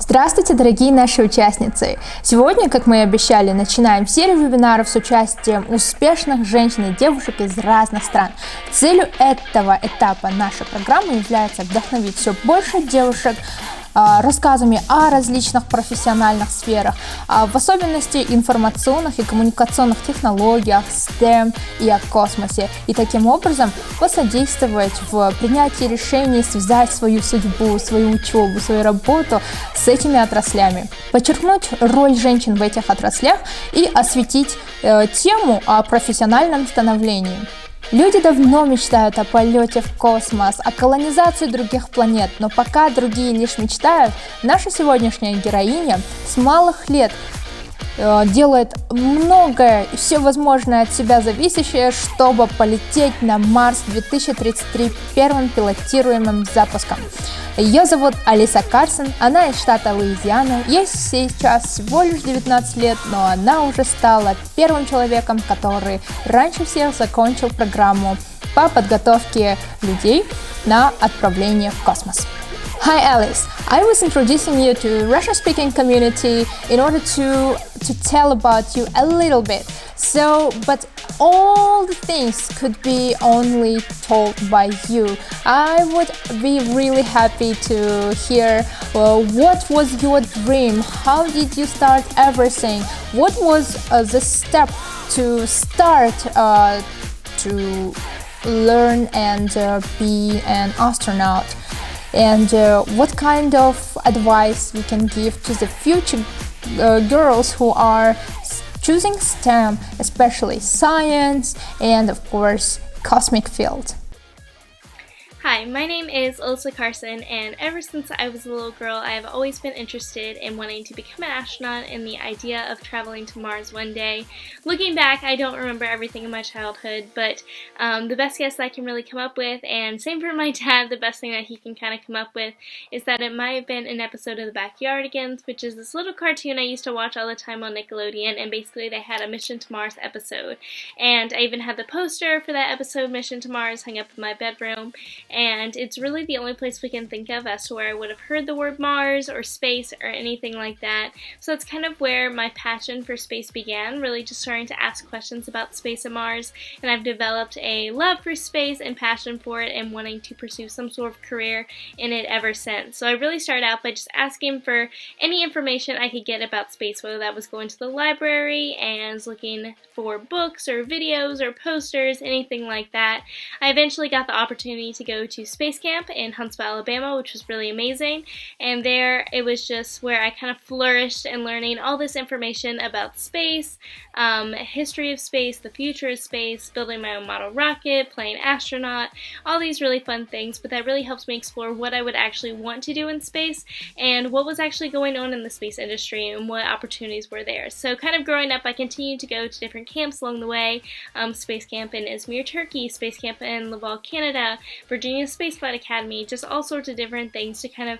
Здравствуйте, дорогие наши участницы! Сегодня, как мы и обещали, начинаем серию вебинаров с участием успешных женщин и девушек из разных стран. Целью этого этапа нашей программы является вдохновить все больше девушек рассказами о различных профессиональных сферах, в особенности информационных и коммуникационных технологиях, STEM и о космосе, и таким образом посодействовать в принятии решений, связать свою судьбу, свою учебу, свою работу с этими отраслями, подчеркнуть роль женщин в этих отраслях и осветить тему о профессиональном становлении. Люди давно мечтают о полете в космос, о колонизации других планет, но пока другие лишь мечтают, наша сегодняшняя героиня с малых лет делает многое и все возможное от себя зависящее, чтобы полететь на Марс в 2033 первым пилотируемым запуском. Ее зовут Алиса Карсон, она из штата Луизиана, ей сейчас всего лишь 19 лет, но она уже стала первым человеком, который раньше всех закончил программу по подготовке людей на отправление в космос. Hi Alice, I was introducing you to Russian-speaking community in order to tell about you a little bit. But all the things could be only told by you. I would be really happy to hear what was your dream, how did you start everything, what was the step to start to learn and be an astronaut. And what kind of advice you can give to the future girls who are choosing STEM, especially science and of course cosmic field? Hi, my name is Alyssa Carson, and ever since I was a little girl, I have always been interested in wanting to become an astronaut and the idea of traveling to Mars one day. Looking back, I don't remember everything in my childhood, but the best guess I can really come up with, and same for my dad, the best thing that he can kind of come up with, is that it might have been an episode of The Backyardigans, which is this little cartoon I used to watch all the time on Nickelodeon, and basically they had a Mission to Mars episode. And I even had the poster for that episode, Mission to Mars, hung up in my bedroom. And it's really the only place we can think of as to where I would have heard the word Mars or space or anything like that. So that's kind of where my passion for space began, really just starting to ask questions about space and Mars. And I've developed a love for space and passion for it and wanting to pursue some sort of career in it ever since. So I really started out by just asking for any information I could get about space, whether that was going to the library and looking for books or videos or posters, anything like that. I eventually got the opportunity to go to Space Camp in Huntsville, Alabama, which was really amazing, and there it was just where I kind of flourished in learning all this information about space, history of space, the future of space, building my own model rocket, playing astronaut, all these really fun things, but that really helps me explore what I would actually want to do in space and what was actually going on in the space industry and what opportunities were there. So kind of growing up, I continued to go to different camps along the way, Space Camp in Izmir, Turkey, Space Camp in Laval, Canada, Virginia Spaceflight Academy, just all sorts of different things to kind of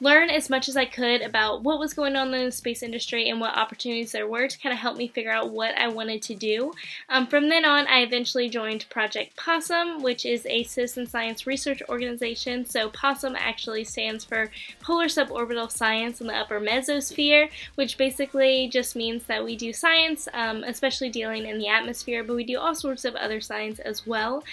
learn as much as I could about what was going on in the space industry and what opportunities there were to kind of help me figure out what I wanted to do. From then on, I eventually joined Project POSSUM, which is a citizen science research organization. So POSSUM actually stands for Polar Suborbital Science in the Upper Mesosphere, which basically just means that we do science, especially dealing in the atmosphere, but we do all sorts of other science as well.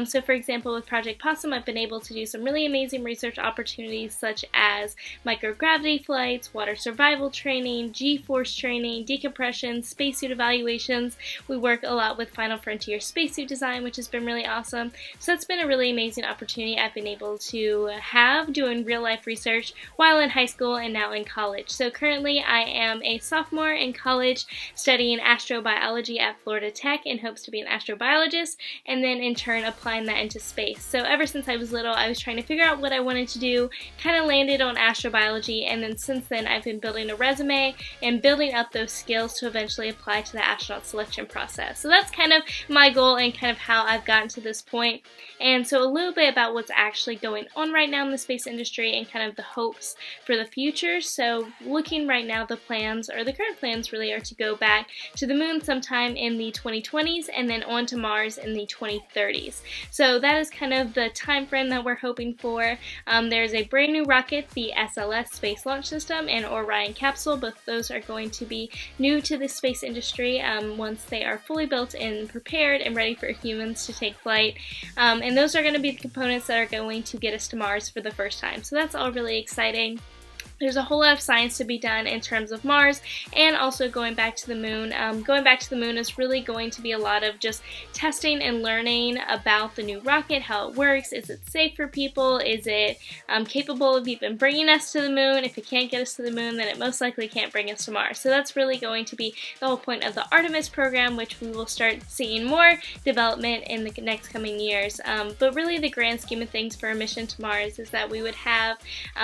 So for example, with Project POSSUM, I've been able to do some really amazing research opportunities such as microgravity flights, water survival training, G-force training, decompression, spacesuit evaluations. We work a lot with Final Frontier spacesuit design, which has been really awesome. So that's been a really amazing opportunity I've been able to have doing real life research while in high school and now in college. So currently I am a sophomore in college studying astrobiology at Florida Tech in hopes to be an astrobiologist and then in turn applying that into space. So ever since I was little, I was trying to figure out what I wanted to do, kind of landed on astrobiology, and then since then I've been building a resume and building up those skills to eventually apply to the astronaut selection process. So that's kind of my goal and kind of how I've gotten to this point. And so a little bit about what's actually going on right now in the space industry and kind of the hopes for the future. So looking right now, the plans, or the current plans really, are to go back to the moon sometime in the 2020s and then on to Mars in the 2030s. So that is kind of the time frame that we're hoping for. There's a brand new rocket, the the SLS Space Launch System and Orion capsule. Both of those are going to be new to the space industry once they are fully built and prepared and ready for humans to take flight. And those are going to be the components that are going to get us to Mars for the first time. So that's all really exciting. There's a whole lot of science to be done in terms of Mars and also going back to the moon. Going back to the moon is really going to be a lot of just testing and learning about the new rocket, how it works. Is it safe for people? Is it capable of even bringing us to the moon? If it can't get us to the moon, then it most likely can't bring us to Mars. So that's really going to be the whole point of the Artemis program, which we will start seeing more development in the next coming years. But really the grand scheme of things for a mission to Mars is that we would have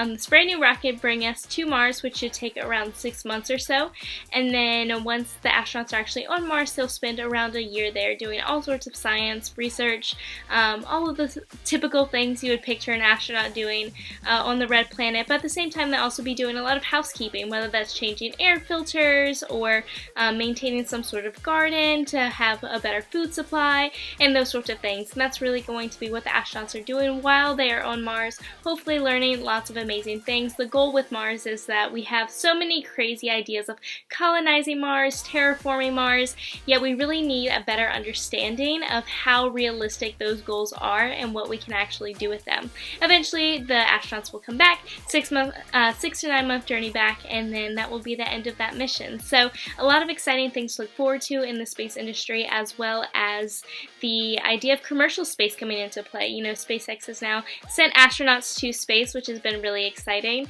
this brand new rocket bring us to Mars, which should take around 6 months or so, and then once the astronauts are actually on Mars, they'll spend around a year there doing all sorts of science, research, all of the typical things you would picture an astronaut doing on the red planet, but at the same time they'll also be doing a lot of housekeeping, whether that's changing air filters or maintaining some sort of garden to have a better food supply and those sorts of things. And that's really going to be what the astronauts are doing while they are on Mars, hopefully learning lots of amazing things. The goal with Mars is that we have so many crazy ideas of colonizing Mars, terraforming Mars, yet we really need a better understanding of how realistic those goals are and what we can actually do with them. Eventually, the astronauts will come back, 6 to 9 month journey back, and then that will be the end of that mission. So a lot of exciting things to look forward to in the space industry, as well as the idea of commercial space coming into play. You know, SpaceX has now sent astronauts to space, which has been really exciting.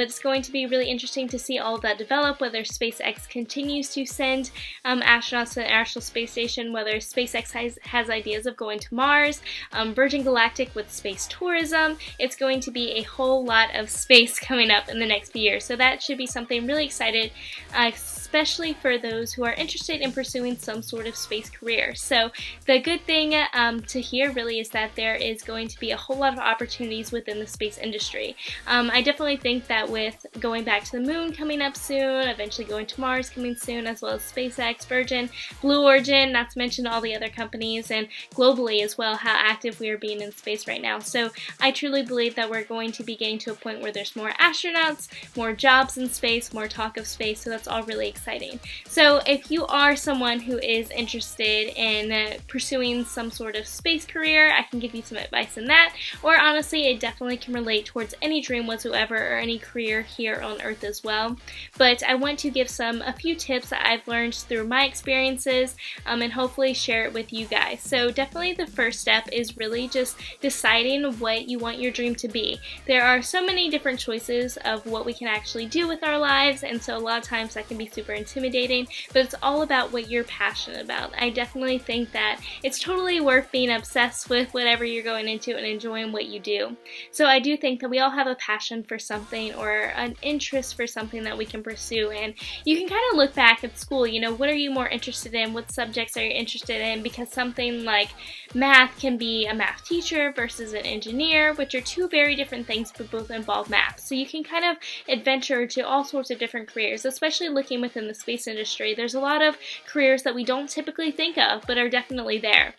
But it's going to be really interesting to see all of that develop, whether SpaceX continues to send astronauts to the International Space Station, whether SpaceX has ideas of going to Mars, Virgin Galactic with space tourism. It's going to be a whole lot of space coming up in the next few years, so that should be something really exciting, especially for those who are interested in pursuing some sort of space career. So the good thing to hear really is that there is going to be a whole lot of opportunities within the space industry. I definitely think that with going back to the moon coming up soon, eventually going to Mars coming soon, as well as SpaceX, Virgin, Blue Origin, not to mention all the other companies, and globally as well, how active we are being in space right now. So I truly believe that we're going to be getting to a point where there's more astronauts, more jobs in space, more talk of space, so that's all really exciting. So if you are someone who is interested in pursuing some sort of space career, I can give you some advice in that, or honestly, it definitely can relate towards any dream whatsoever or any career here on Earth as well. But I want to give a few tips that I've learned through my experiences and hopefully share it with you guys. So definitely the first step is really just deciding what you want your dream to be. There are so many different choices of what we can actually do with our lives, and so a lot of times that can be super intimidating, but it's all about what you're passionate about. I definitely think that it's totally worth being obsessed with whatever you're going into and enjoying what you do. So I do think that we all have a passion for something or an interest for something that we can pursue, and you can kind of look back at school, you know, what are you more interested in, what subjects are you interested in, because something like math can be a math teacher versus an engineer, which are two very different things but both involve math. So you can kind of adventure to all sorts of different careers, especially looking within the space industry. There's a lot of careers that we don't typically think of but are definitely there.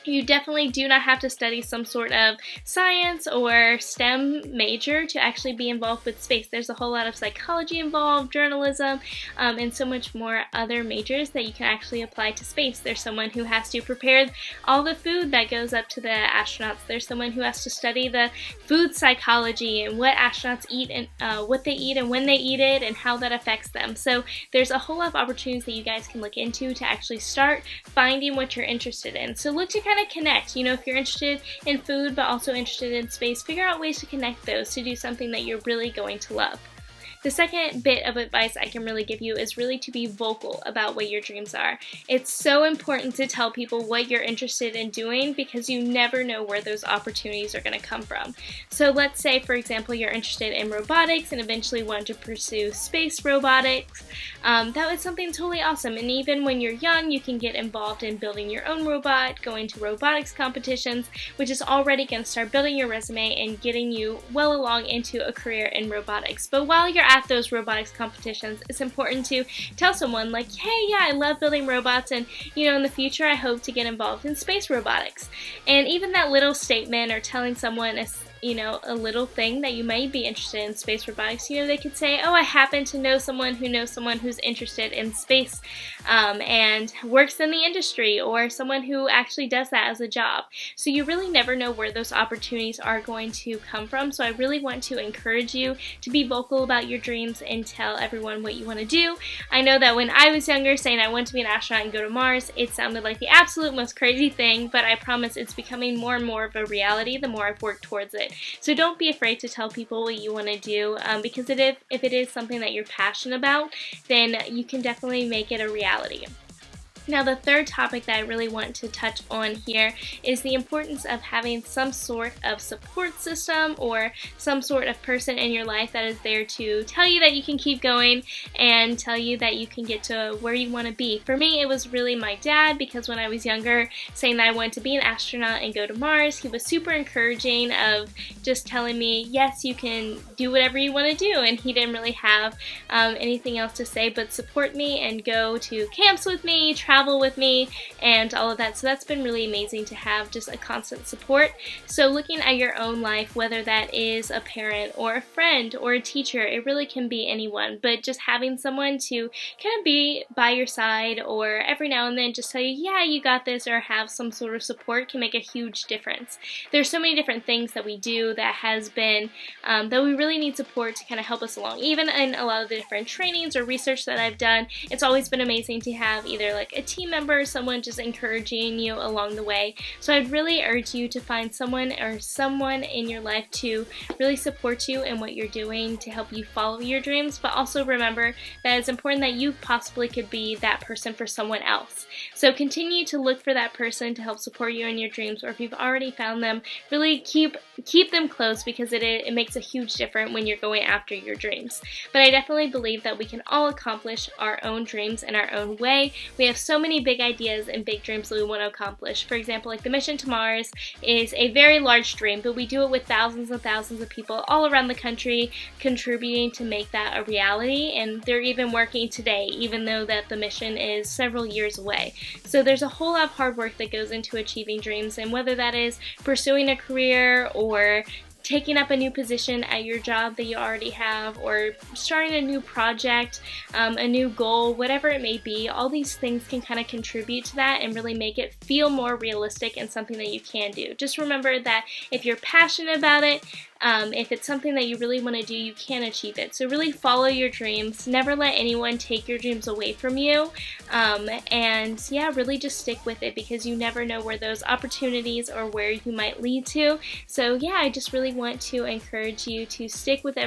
You definitely do not have to study some sort of science or STEM major to actually be involved with space. There's a whole lot of psychology involved, journalism, and so much more other majors that you can actually apply to space. There's someone who has to prepare all the food that goes up to the astronauts. There's someone who has to study the food psychology and what astronauts eat and what they eat and when they eat it and how that affects them. So there's a whole lot of opportunities that you guys can look into to actually start finding what you're interested in. So look to kind of connect, you know, if you're interested in food but also interested in space, figure out ways to connect those to do something that you're really going to love. The second bit of advice I can really give you is really to be vocal about what your dreams are. It's so important to tell people what you're interested in doing because you never know where those opportunities are going to come from. So let's say, for example, you're interested in robotics and eventually want to pursue space robotics. That was something totally awesome, and even when you're young, you can get involved in building your own robot, going to robotics competitions, which is already going to start building your resume and getting you well along into a career in robotics. But while you're at those robotics competitions, it's important to tell someone like, hey, yeah, I love building robots, and you know, in the future I hope to get involved in space robotics. And even that little statement or telling someone a little thing that you might be interested in space robotics. They could say, oh, I happen to know someone who knows someone who's interested in space and works in the industry, or someone who actually does that as a job. So you really never know where those opportunities are going to come from. So I really want to encourage you to be vocal about your dreams and tell everyone what you want to do. I know that when I was younger, saying I want to be an astronaut and go to Mars, it sounded like the absolute most crazy thing, but I promise it's becoming more and more of a reality the more I've worked towards it. So don't be afraid to tell people what you want to do, because if it is something that you're passionate about, then you can definitely make it a reality. Now, the third topic that I really want to touch on here is the importance of having some sort of support system or some sort of person in your life that is there to tell you that you can keep going and tell you that you can get to where you want to be. For me, it was really my dad, because when I was younger, saying that I wanted to be an astronaut and go to Mars, he was super encouraging of just telling me, yes, you can do whatever you want to do, and he didn't really have anything else to say but support me and go to camps with me, travel with me, and all of that. So that's been really amazing to have just a constant support. So looking at your own life, whether that is a parent or a friend or a teacher, it really can be anyone, but just having someone to kind of be by your side, or every now and then just tell you, yeah, you got this, or have some sort of support, can make a huge difference. There's so many different things that we do that has been that we really need support to kind of help us along. Even in a lot of the different trainings or research that I've done, it's always been amazing to have either like a team member, someone just encouraging you along the way. So I'd really urge you to find someone in your life to really support you in what you're doing to help you follow your dreams, but also remember that it's important that you possibly could be that person for someone else. So continue to look for that person to help support you in your dreams, or if you've already found them, really keep them close, because it makes a huge difference when you're going after your dreams. But I definitely believe that we can all accomplish our own dreams in our own way. We have so many big ideas and big dreams that we want to accomplish. For example, like the mission to Mars is a very large dream, but we do it with thousands and thousands of people all around the country contributing to make that a reality, and they're even working today, even though that the mission is several years away. So there's a whole lot of hard work that goes into achieving dreams, and whether that is pursuing a career or taking up a new position at your job that you already have, or starting a new project, a new goal, whatever it may be, all these things can kind of contribute to that and really make it feel more realistic and something that you can do. Just remember that if you're passionate about it, if it's something that you really want to do, you can achieve it. So really follow your dreams. Never let anyone take your dreams away from you. And yeah, really just stick with it, because you never know where those opportunities or where you might lead to. So yeah, I just really want to encourage you to stick with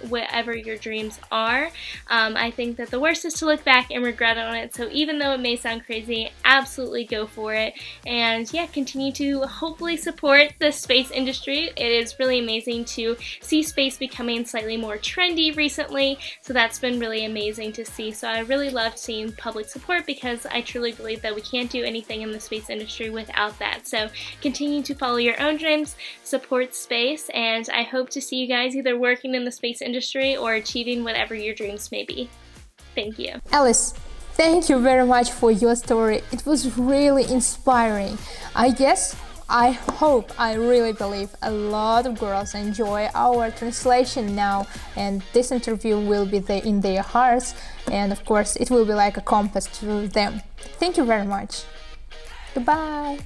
whatever your dreams are. I think that the worst is to look back and regret on it. So even though it may sound crazy, absolutely go for it. And yeah, continue to hopefully support the space industry. It is really amazing to see space becoming slightly more trendy recently, so that's been really amazing to see. So I really loved seeing public support, because I truly believe that we can't do anything in the space industry without that. So continue to follow your own dreams, support space, and I hope to see you guys either working in the space industry or achieving whatever your dreams may be. Thank you. Alice, thank you very much for your story. It was really inspiring. I hope, I really believe a lot of girls enjoy our translation now, and this interview will be in their hearts, and of course it will be like a compass to them. Thank you very much. Goodbye.